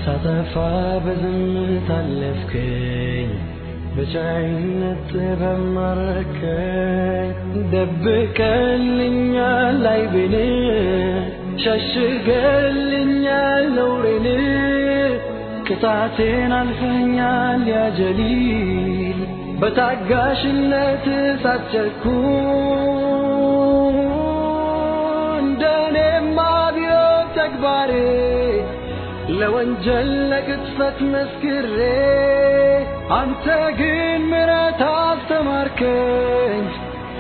ሳጠፋ በዝምታ አለፍከኝ በቻይነት በማረከኝ ደብቀልኛል አይቤን ሸሽገልኛል ነውሬን ቅጣቴን አልፈኛል ያ ጀሊል በታጋሽነት ሳትቸኩል እንደኔማ ቢሆን ተግባሬ ለወንጀል ለቅጥፈት መስክሬ አንተ ግን ምሕረት አስተማርከኝ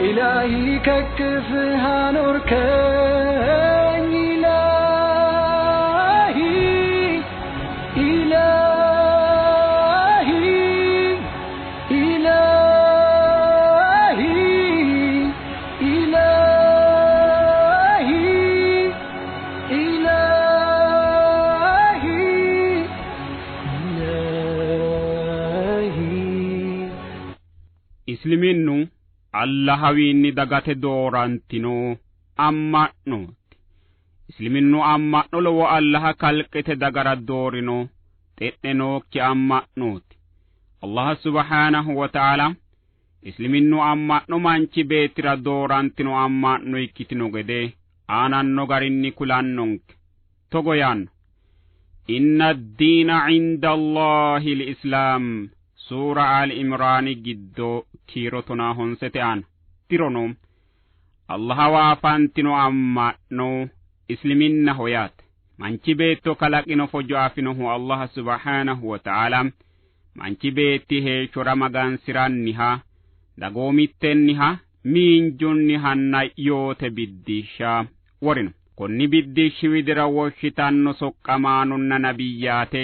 ኢላሂ ከክፍህ አኖርከኝ Isliminnu Allahawiinni dagate doorantino amma'nooti. Isliminnu amma'no lowo Allaha kalqete dagara doorino xe'nenokki amma'nooti. Allah subhanahu wa ta'ala Isliminnu amma'no manchi beettira doorantino amma'no ikkitino gede aananno garinni kulannonke. Togo yaanno. Inna ad-diina 'inda Allahi al-Islaam. Sura al-Imran giddo kirotona honsete an tirono Allahawa afantino amma'no Isliminaho yat manchi beetto kalaqino fojo afinohu Allah subhanahu wa ta'ala manchi beetti heeshora magansiranniha dagoomittenniha miinjunnihanna yoote biddisha worino konni biddishi widira woshitanno soqqamaanunna nabiyyaate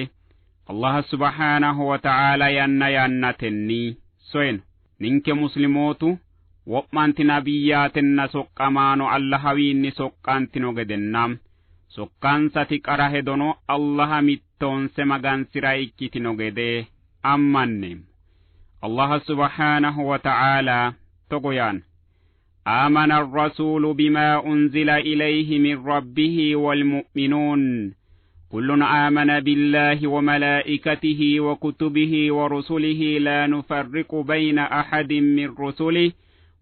Allah subhanahu wa ta'ala yannatenni soen ninke muslimootu wo'manti nabiyyatenna soqqamaano Allahawiinni soqqantino gedennam soqqansati qara hedono Allaha mittoonse magansira ikkitino gede ammannem Allah subhanahu wa ta'ala togoyan amana ar-rasulu bima unzila ilayhi min rabbihi wal mu'minun كل آمن بالله وملائكته وكتبه ورسله لا نفرق بين أحد من رسله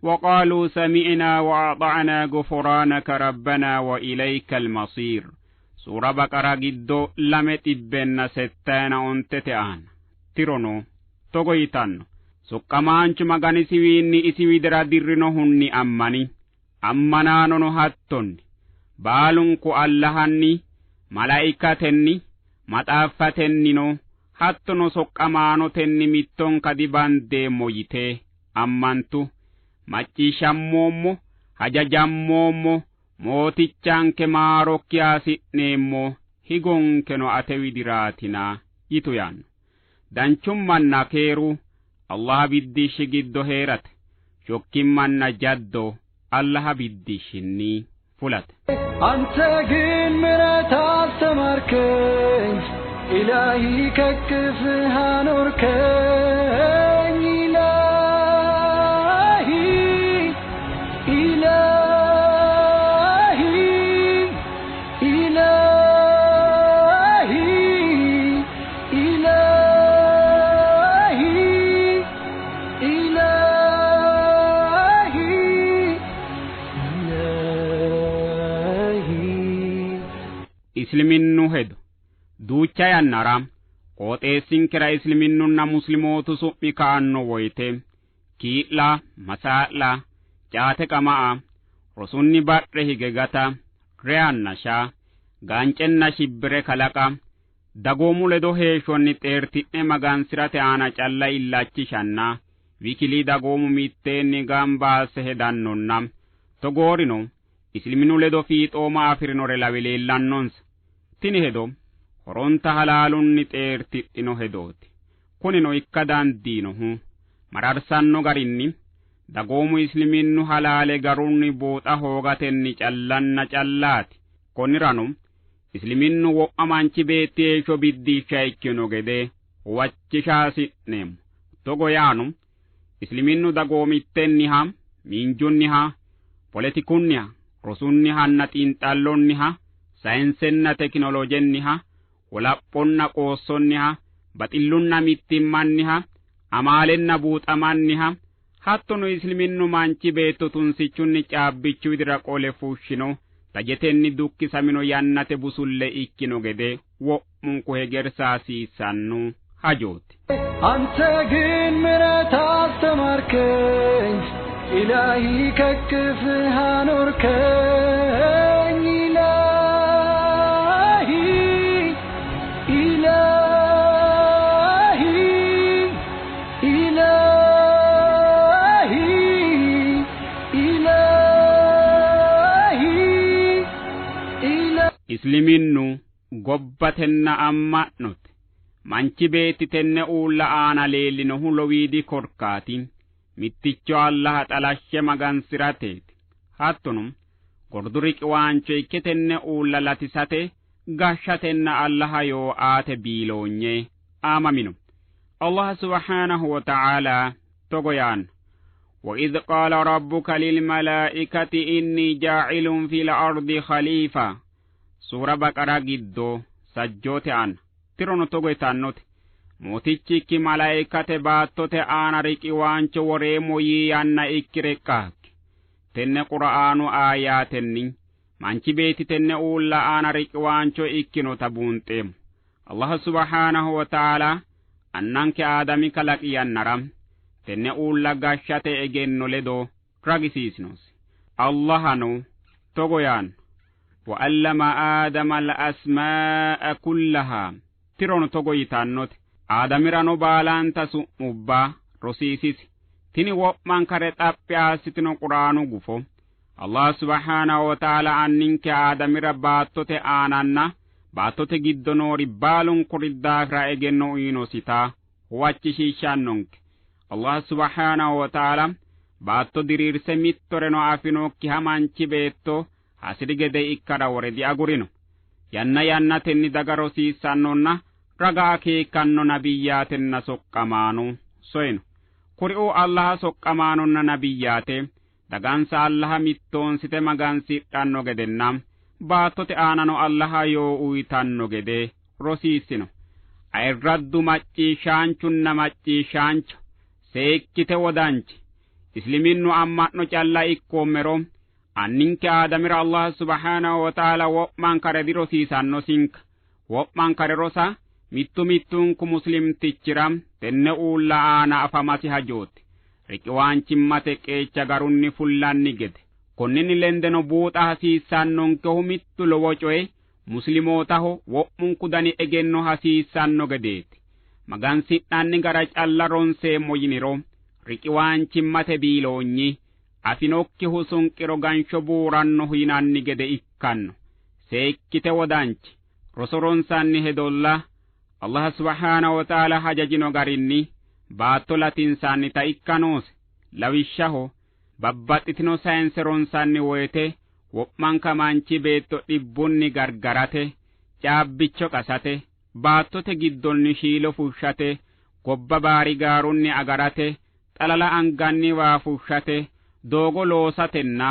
وقالوا سمعنا وأطعنا غفرانك ربنا وإليك المصير سورة بقرة جدو لمت ابن ستان انتتان تيرونو توغيتان سكمانش مغاني سويني اسوي درا ديرنو هني أمانانو هاتون بالنكو اللهني malaa'ikatenni maxaafatennino hattono soqqamaanotenni mitton kadiban deemoyite ammantu macciishammoommo hajajammoommo mootichanke maarokkiyaasi'neemmo higonkeno ate widiraatina yitu yaanno danchummanna keeru Allah biddishshi giddo heerate shokkimmanna jaddo Allah biddishshinni fulate አንተ ግን ምሕረት አስተማርከኝ ኢላሂ ከክፍህ አኖርከኝ Isliminnu hedo duucha yannara qooxeessinkira Isliminunna muslimootu su'mi ka'anno woyte kiidla masaa'la caate qama'a rosunni badhe hige gata re'annasha gaancenna shibbire kalaqa dagoomu ledo heeshonni xeerti'ne magansirate aana calla illachishanna wikilii dagoomu mitteenni gambaase hedannonna togoorino Isliminu ledo fiixooma afirinore laweleellannonsa tini hedo horonta halaalunni xeertidhino hedooti kunino ikkadan diinohu mararsanno garinni dagoomu Isliminnu halaale garunni booxa hoogatenni callanna callaati konirano Isliminnu wo'ma manchi beetti heeshsho biddiisha ikkino gede huwachishaasi'neemmo togo yaanu Isliminnu dagoomittenniha miinjunniha politikunniha rosunnihanna xiinxallonniha sayensenna teknolojenniha walaphonna qoosonniha baxillunna mittimmanniha amaalenna buuxamanniha hattono isliminnu manchi beetto tunsichunni caabbichu widira qole fuushshino tajetenni dukkisamino yannate busulle ikkino gede wo'munku hegersaasiisannu hajooti. Ante ግን ምሕረት አስተማርከኝ ኢላሂ ከክፍህ አኖርከኝ ኢላሂ ኢላሂ ኢላሂ ኢላሂ Isliminnu gobbatenna amma'nooti. Manchi beetti tenne uulla aana leellinohu lowiidi korkaati mitticho Allaha xalashshe magansirateeti. Hattono gorduri qiwaancho ikke tenne uulla latisate gashshatenna Allaha yoo aate biiloonye aamamino. Allah subhanahu wa ta'ala togoyaan وإذ قال ربك للملائكة إني جاعل في الأرض خليفة سورة بقرة جدو سجوت عن tirono togoytannote mootichikki malaa'ikate baattote aana riqiwaancho woreemo yiyanna ikkirekkaakki tenne qura'aanu aayaatenni manchi beetti tenne uulla aana riqiwaancho ikkinota buunxeemu. Allah subhanahu wa ta'ala annanke aadami kalaqiyannara tenne uulla gashshate egenno ledo ragisiisinosi. Allahanu togoyaan وَعَلَّمَ آدَمَ الْأَسْمَاءَ كُلَّهَا tirono togoytannote aadamirano baalanta su'mubbaa rosiisisi tini wo'man kare xaphi assitino quraanu gufo. Allah subhanahu wa ta'ala anninke aadamira baattote aananna baattote giddo noori baalunkuri daafira egenno uyinosita huwachishiishannonke. Allah subhanahu wa ta'ala baatto diriirse mittoreno afinokkiha manchi beetto hasiri gede ikkara wore diagurino. yanna yannatenni dagara rosiissannonna ragaa keekkanno nabiyyaatenna soqqamaanu soyno. Kuri'u Allaha soqqamaanonna nabiyyaate dagansa Allaha mittoonsite magansidhanno gedenna baattote aanano Allaha yoo uyitanno gede rosiissino. Ayirraddu macciishaanchunna macciishaancho seekkite wodanchi Isliminnu amma'no calla ikkoommero anninke aadamira Allah subhanahu wa ta'ala wo'man kare di rosiisanno sinka wo'man kare rosa mittunku muslimtichiram tenne uulla aana afamasi hajooti riqiwaanchimmate qeecha garunni fullanni gede konnini lendeno buuxa hasiissannonkehu mittu lowo coye muslimootaho wo'munku dani egenno hasiissanno gedeeti. Magansidhanni gara calla ronseemmo yiniro riqiwaanchimmate biiloonyi afinokkihu sunqiro gansho buurannohu yinanni gede ikkanno. Seekkite wodanchi roso ronsanni hedolla Allah subhanahu wa ta'ala hajajino garinni baatto latinsanni ta ikkanoose lawishshaho babbaxxitino sayense ronsanni woyte wo'manka manchi beetto dhibbunni gargarate caabbicho qasate baattote giddonni shiilo fushshate gobba baarigaarunni agarate xalala anganni waa fushshate doogo loosatenna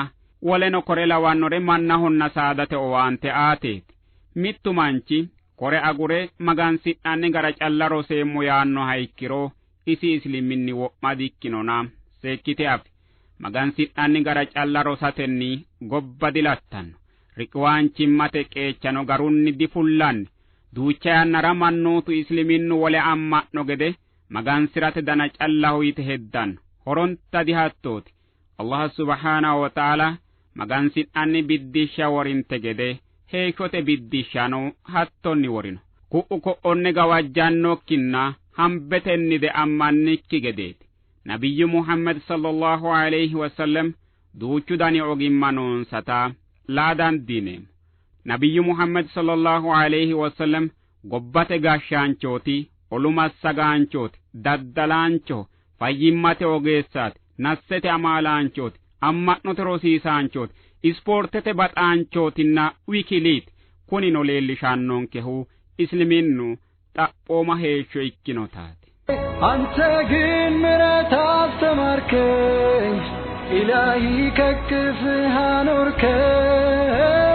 woleno kore lawannore mannahonna saadate owaante aateeti. Mittu manchi kore agure magansidhanni gara calla roseemmo yaanno haikkiro isi isliminni wo'ma dikkinona seekkite afi magansidhanni gara calla rosatenni gobba dilattanno riqiwaanchimmate qeechano garunni difullanni duucha yannara mannootu isliminnu wole amma'no gede magansirate dana calla hoyite heddanno horonta dihattooti. Allah subhanahu wa ta'ala magansidhanni biddishsha worinte gede heeshote biddishshano hattonni worino ku'u ko'onne gawajjannokkinna hambetennide ammannikki gedeeti. Nabiyyu Muhammad sallallahu alayhi wa sallam duuchu dani ogimma noonsata laadan diineem. Nabiyyu Muhammad sallallahu alayhi wa sallam gobbate gashshaanchooti olumassagaanchooti daddalaancho fayyimmate ogeessaati nassete amaalaanchooti amma'note rosiisaanchooti ispoortete baxaaanchootinna wikiliiti kunino leellishannonkehu isliminnu xaphooma heeshsho ikkinotaati. Ante ግን ምሕረት አስተማርከኝ ኢላሂ ከክፍህ አኖርከኝ